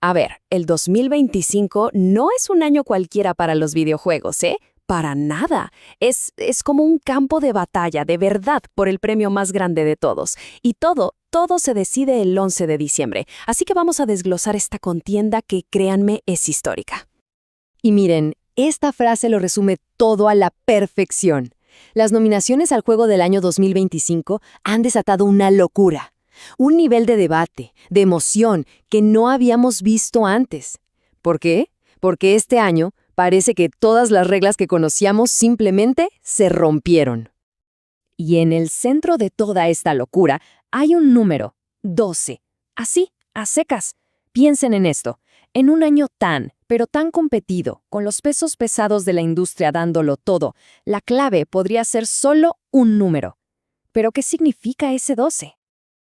A ver, el 2025 no es un año cualquiera para los videojuegos, ¿eh? Para nada. Es como un campo de batalla, de verdad, por el premio más grande de todos. Y todo se decide el 11 de diciembre. Así que vamos a desglosar esta contienda que, créanme, es histórica. Y miren, esta frase lo resume todo a la perfección. Las nominaciones al juego del año 2025 han desatado una locura. Un nivel de debate, de emoción, que no habíamos visto antes. ¿Por qué? Porque este año parece que todas las reglas que conocíamos simplemente se rompieron. Y en el centro de toda esta locura hay un número, 12. Así, a secas. Piensen en esto. En un año pero tan competido, con los pesos pesados de la industria dándolo todo, la clave podría ser solo un número. ¿Pero qué significa ese 12?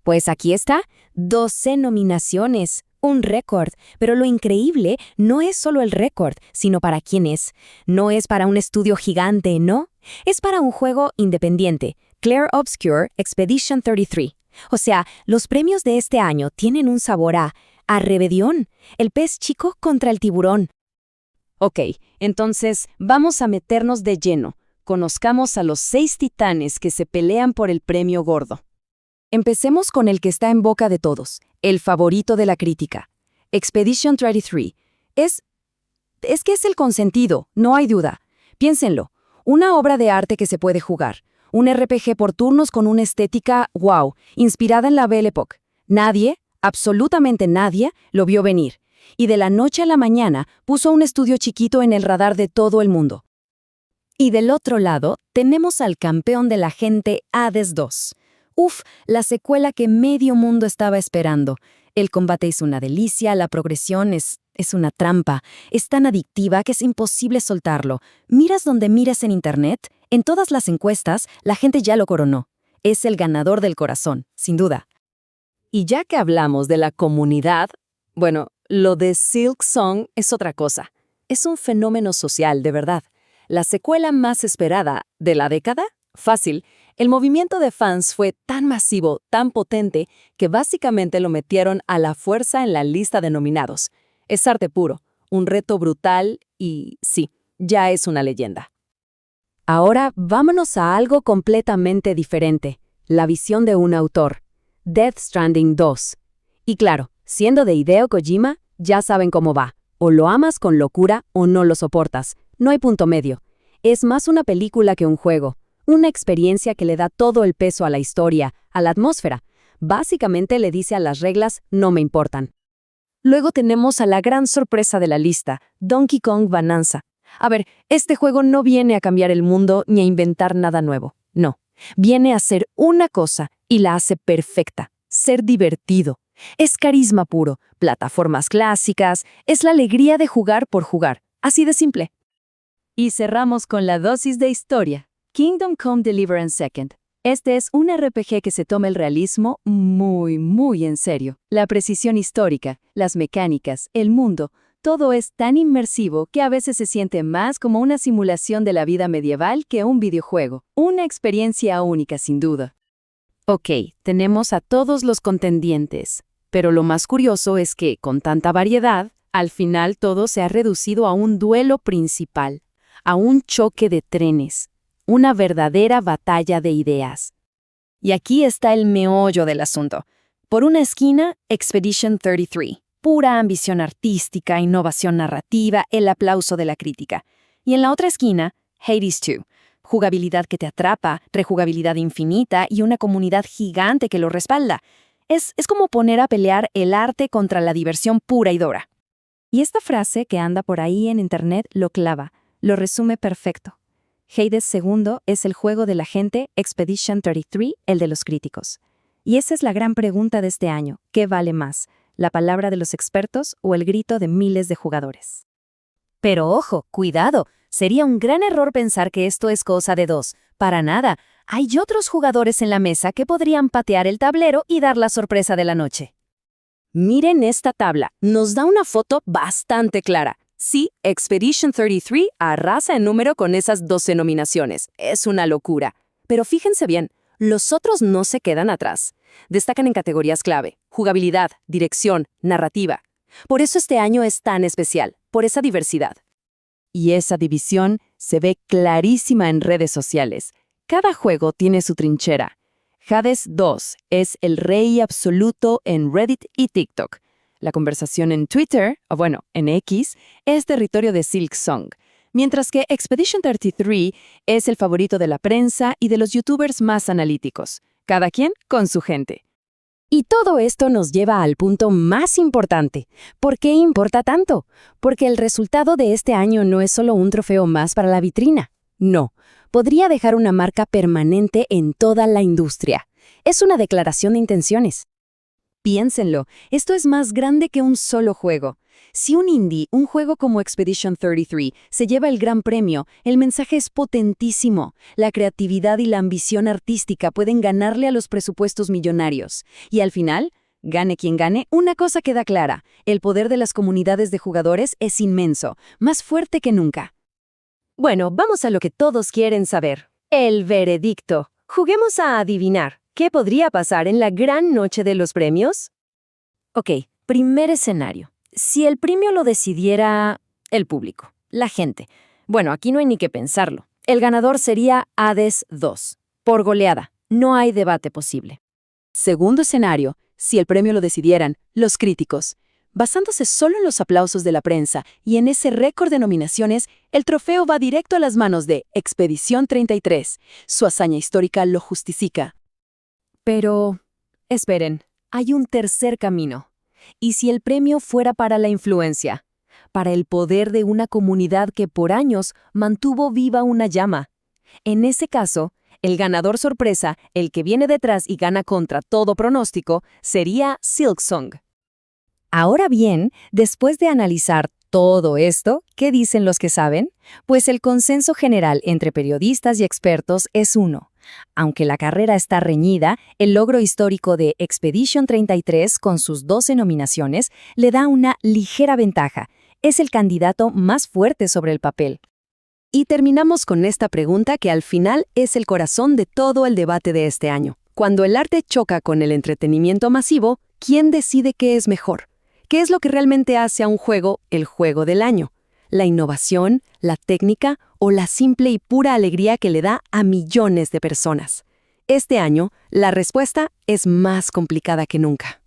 Pues aquí está, 12 nominaciones, un récord. Pero lo increíble no es solo el récord, sino para quién es. No es para un estudio gigante, ¿no? Es para un juego independiente, Clair Obscur Expedition 33. O sea, los premios de este año tienen un sabor a rebelión, el pez chico contra el tiburón. Ok, entonces vamos a meternos de lleno. Conozcamos a los 6 titanes que se pelean por el premio gordo. Empecemos con el que está en boca de todos, el favorito de la crítica. Expedition 33. Es que es el consentido, no hay duda. Piénsenlo, una obra de arte que se puede jugar. Un RPG por turnos con una estética, wow, inspirada en la Belle Époque. Nadie, absolutamente nadie, lo vio venir. Y de la noche a la mañana puso un estudio chiquito en el radar de todo el mundo. Y del otro lado, tenemos al campeón de la gente, Hades 2. Uf, la secuela que medio mundo estaba esperando. El combate es una delicia, la progresión es una trampa. Es tan adictiva que es imposible soltarlo. Miras donde miras en internet, en todas las encuestas, la gente ya lo coronó. Es el ganador del corazón, sin duda. Y ya que hablamos de la comunidad, bueno, lo de Silksong es otra cosa. Es un fenómeno social, de verdad. La secuela más esperada de la década, fácil. El movimiento de fans fue tan masivo, tan potente, que básicamente lo metieron a la fuerza en la lista de nominados. Es arte puro, un reto brutal y, sí, ya es una leyenda. Ahora vámonos a algo completamente diferente, la visión de un autor, Death Stranding 2. Y claro, siendo de Hideo Kojima, ya saben cómo va. O lo amas con locura o no lo soportas. No hay punto medio. Es más una película que un juego. Una experiencia que le da todo el peso a la historia, a la atmósfera. Básicamente le dice a las reglas, no me importan. Luego tenemos a la gran sorpresa de la lista, Donkey Kong Bonanza. A ver, este juego no viene a cambiar el mundo ni a inventar nada nuevo. No, viene a hacer una cosa y la hace perfecta, ser divertido. Es carisma puro, plataformas clásicas, es la alegría de jugar por jugar, así de simple. Y cerramos con la dosis de historia. Kingdom Come Deliverance II. Este es un RPG que se toma el realismo muy en serio. La precisión histórica, las mecánicas, el mundo, todo es tan inmersivo que a veces se siente más como una simulación de la vida medieval que un videojuego. Una experiencia única, sin duda. Ok, tenemos a todos los contendientes, pero lo más curioso es que, con tanta variedad, al final todo se ha reducido a un duelo principal, a un choque de trenes. Una verdadera batalla de ideas. Y aquí está el meollo del asunto. Por una esquina, Expedition 33, pura ambición artística, innovación narrativa, el aplauso de la crítica. Y en la otra esquina, Hades 2, jugabilidad que te atrapa, rejugabilidad infinita y una comunidad gigante que lo respalda. Es como poner a pelear el arte contra la diversión pura y dura. Y esta frase que anda por ahí en internet lo clava, lo resume perfecto. Hades II es el juego de la gente, Expedition 33, el de los críticos. Y esa es la gran pregunta de este año. ¿Qué vale más? ¿La palabra de los expertos o el grito de miles de jugadores? Pero ojo, cuidado, sería un gran error pensar que esto es cosa de dos. Para nada, hay otros jugadores en la mesa que podrían patear el tablero y dar la sorpresa de la noche. Miren esta tabla, nos da una foto bastante clara. Sí, Expedition 33 arrasa en número con esas 12 nominaciones. Es una locura. Pero fíjense bien, los otros no se quedan atrás. Destacan en categorías clave: jugabilidad, dirección, narrativa. Por eso este año es tan especial, por esa diversidad. Y esa división se ve clarísima en redes sociales. Cada juego tiene su trinchera. Hades 2 es el rey absoluto en Reddit y TikTok. La conversación en Twitter, o bueno, en X, es territorio de Silksong, mientras que Expedition 33 es el favorito de la prensa y de los youtubers más analíticos, cada quien con su gente. Y todo esto nos lleva al punto más importante. ¿Por qué importa tanto? Porque el resultado de este año no es solo un trofeo más para la vitrina. No, podría dejar una marca permanente en toda la industria. Es una declaración de intenciones. Piénsenlo, esto es más grande que un solo juego. Si un indie, un juego como Expedition 33, se lleva el gran premio, el mensaje es potentísimo. La creatividad y la ambición artística pueden ganarle a los presupuestos millonarios. Y al final, gane quien gane, una cosa queda clara: el poder de las comunidades de jugadores es inmenso, más fuerte que nunca. Bueno, vamos a lo que todos quieren saber. El veredicto. Juguemos a adivinar. ¿Qué podría pasar en la gran noche de los premios? Ok, primer escenario. Si el premio lo decidiera el público, la gente. Bueno, aquí no hay ni que pensarlo. El ganador sería Hades 2. Por goleada. No hay debate posible. Segundo escenario, si el premio lo decidieran los críticos. Basándose solo en los aplausos de la prensa y en ese récord de nominaciones, el trofeo va directo a las manos de Expedición 33. Su hazaña histórica lo justifica. Pero, esperen, hay un tercer camino. ¿Y si el premio fuera para la influencia? Para el poder de una comunidad que por años mantuvo viva una llama. En ese caso, el ganador sorpresa, el que viene detrás y gana contra todo pronóstico, sería Silksong. Ahora bien, después de analizar todo esto, ¿qué dicen los que saben? Pues el consenso general entre periodistas y expertos es uno. Aunque la carrera está reñida, el logro histórico de Expedition 33 con sus 12 nominaciones le da una ligera ventaja. Es el candidato más fuerte sobre el papel. Y terminamos con esta pregunta que al final es el corazón de todo el debate de este año. Cuando el arte choca con el entretenimiento masivo, ¿quién decide qué es mejor? ¿Qué es lo que realmente hace a un juego el juego del año? ¿La innovación, la técnica o la simple y pura alegría que le da a millones de personas? Este año, la respuesta es más complicada que nunca.